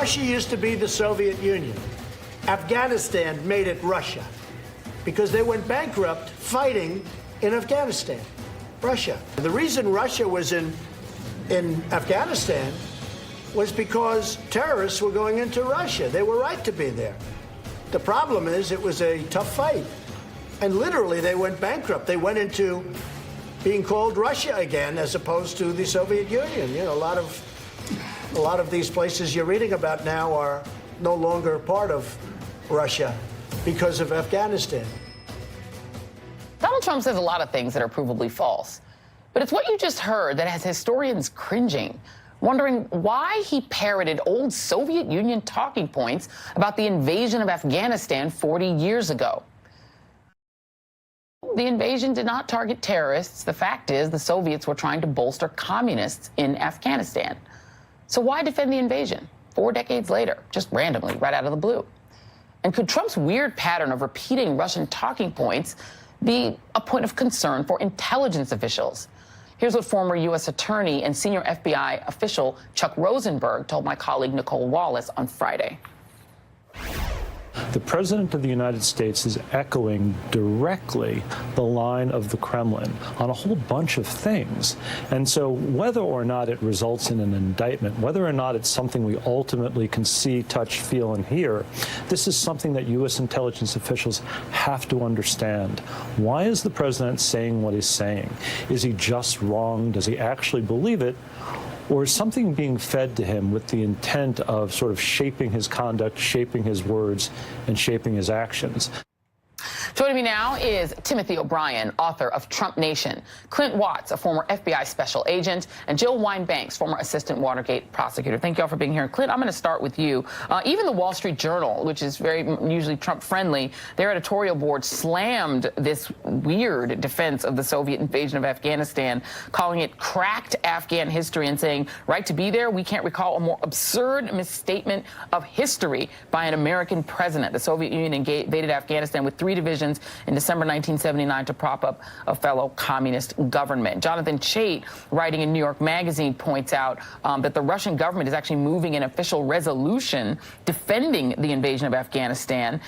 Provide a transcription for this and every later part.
Russia used to be the Soviet Union. Afghanistan made it Russia because they went bankrupt fighting in Afghanistan. Russia. The reason Russia was in Afghanistan was because terrorists were going into Russia. They were right to be there. The problem is it was a tough fight. And literally they went bankrupt. They went into being called Russia again as opposed to the Soviet Union. You know, a lot of these places you're reading about now are no longer part of Russia because of Afghanistan. Donald Trump says a lot of things that are provably false. But it's what you just heard that has historians cringing, wondering why he parroted old Soviet Union talking points about the invasion of Afghanistan 40 years ago. The invasion did not target terrorists. The fact is, the Soviets were trying to bolster communists in Afghanistan. So why defend the invasion 4 decades later, just randomly, right out of the blue? And could Trump's weird pattern of repeating Russian talking points be a point of concern for intelligence officials? Here's what former U.S. Attorney and senior FBI official Chuck Rosenberg told my colleague Nicole Wallace on Friday. The President of the United States is echoing directly the line of the Kremlin on a whole bunch of things. And so whether or not it results in an indictment, whether or not it's something we ultimately can see, touch, feel, and hear, this is something that U.S. intelligence officials have to understand. Why is the President saying what he's saying? Is he just wrong? Does he actually believe it? Or is something being fed to him with the intent of sort of shaping his conduct, shaping his words, and shaping his actions? Joining me now is Timothy O'Brien, author of Trump Nation, Clint Watts, a former FBI special agent, and Jill Wine-Banks, former assistant Watergate prosecutor. Thank you all for being here. Clint, I'm going to start with you. Even the Wall Street Journal, which is very usually Trump-friendly, their editorial board slammed this weird defense of the Soviet invasion of Afghanistan, calling it cracked Afghan history and saying, right to be there, we can't recall a more absurd misstatement of history by an American president. The Soviet Union invaded Afghanistan with 3 divisions in December 1979 to prop up a fellow communist government. Jonathan Chait, writing in New York Magazine, points out that the Russian government is actually moving an official resolution defending the invasion of Afghanistan,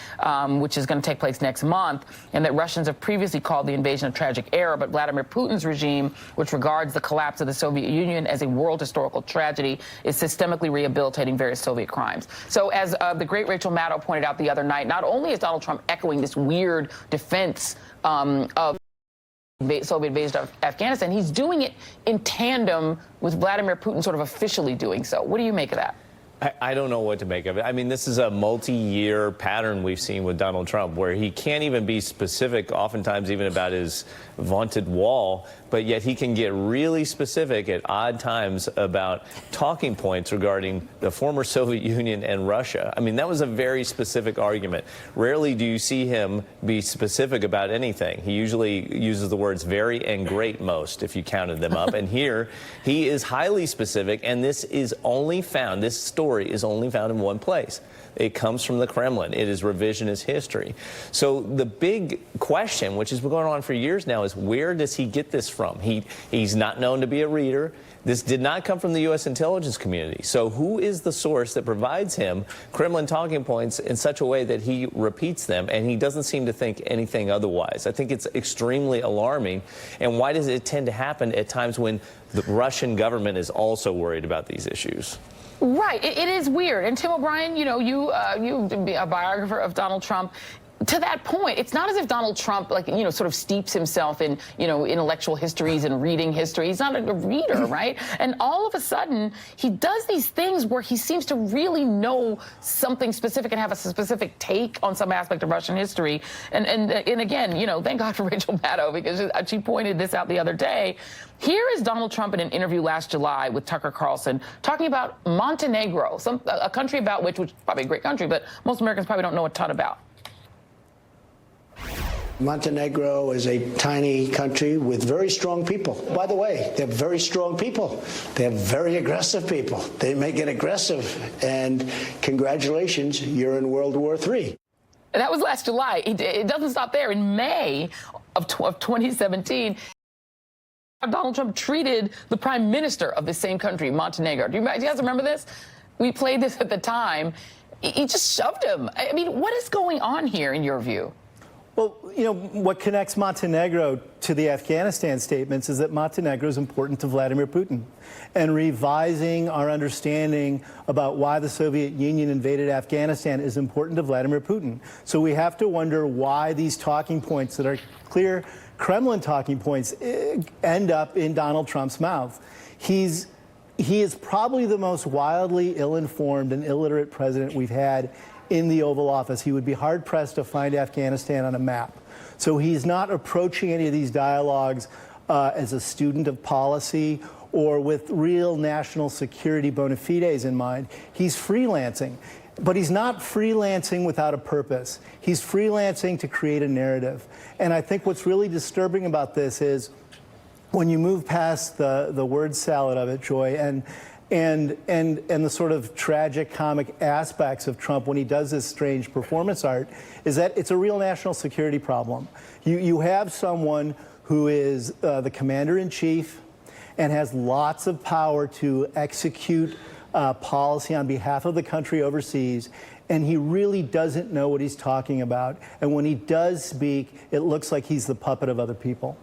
which is going to take place next month, and that Russians have previously called the invasion a tragic error, but Vladimir Putin's regime, which regards the collapse of the Soviet Union as a world historical tragedy, is systemically rehabilitating various Soviet crimes. So as the great Rachel Maddow pointed out the other night, not only is Donald Trump echoing this weird defense of Soviet invasion of Afghanistan, he's doing it in tandem with Vladimir Putin sort of officially doing so. What do you make of that? I don't know what to make of it. I mean, this is a multi-year pattern we've seen with Donald Trump, where he can't even be specific, oftentimes even about his vaunted wall, but yet he can get really specific at odd times about talking points regarding the former Soviet Union and Russia. I mean, that was a very specific argument. Rarely do you see him be specific about anything. He usually uses the words very and great most, if you counted them up. And here, he is highly specific, and this is only found, this story is only found in one place. It comes from the Kremlin. It is revisionist history. So the big question, which has been going on for years now, is where does he get this from? He's not known to be a reader. This did not come from the U.S. intelligence community. So who is the source that provides him Kremlin talking points in such a way that he repeats them, and he doesn't seem to think anything otherwise? I think it's extremely alarming. And why does it tend to happen at times when the Russian government is also worried about these issues? Right. It is weird. And Tim O'Brien, you know, you a biographer of Donald Trump. To that point, it's not as if Donald Trump, like, you know, sort of steeps himself in, you know, intellectual histories and reading history. He's not a reader, right? And all of a sudden, he does these things where he seems to really know something specific and have a specific take on some aspect of Russian history. And again, you know, thank God for Rachel Maddow, because she pointed this out the other day. Here is Donald Trump in an interview last July with Tucker Carlson talking about Montenegro, a country about which is probably a great country, but most Americans probably don't know a ton about. Montenegro is a tiny country with very strong people. By the way, they're very strong people. They're very aggressive people. They may get aggressive, and congratulations, you're in World War III. That was last July. It doesn't stop there. In May of 2017, Donald Trump treated the prime minister of the same country, Montenegro. Do you guys remember this? We played this at the time. He just shoved him. I mean, what is going on here in your view? Well, you know, what connects Montenegro to the Afghanistan statements is that Montenegro is important to Vladimir Putin. And revising our understanding about why the Soviet Union invaded Afghanistan is important to Vladimir Putin. So we have to wonder why these talking points that are clear Kremlin talking points end up in Donald Trump's mouth. He is probably the most wildly ill-informed and illiterate president we've had in the Oval Office. He would be hard-pressed to find Afghanistan on a map. So he's not approaching any of these dialogues as a student of policy or with real national security bona fides in mind. He's freelancing. But he's not freelancing without a purpose. He's freelancing to create a narrative. And I think what's really disturbing about this is when you move past the word salad of it, Joy, and the sort of tragic comic aspects of Trump when he does this strange performance art, is that it's a real national security problem. You have someone who is the commander-in-chief and has lots of power to execute policy on behalf of the country overseas, and he really doesn't know what he's talking about. And when he does speak, it looks like he's the puppet of other people.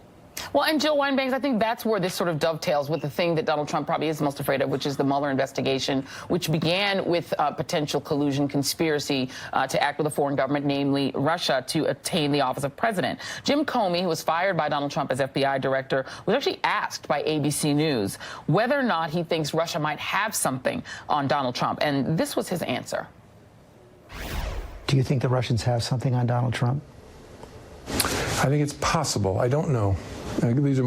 Well, and Jill Wine-Banks, I think that's where this sort of dovetails with the thing that Donald Trump probably is most afraid of, which is the Mueller investigation, which began with potential collusion conspiracy to act with a foreign government, namely Russia, to attain the office of president. Jim Comey, who was fired by Donald Trump as FBI director, was actually asked by ABC News whether or not he thinks Russia might have something on Donald Trump. And this was his answer. Do you think the Russians have something on Donald Trump? I think it's possible. I don't know. These are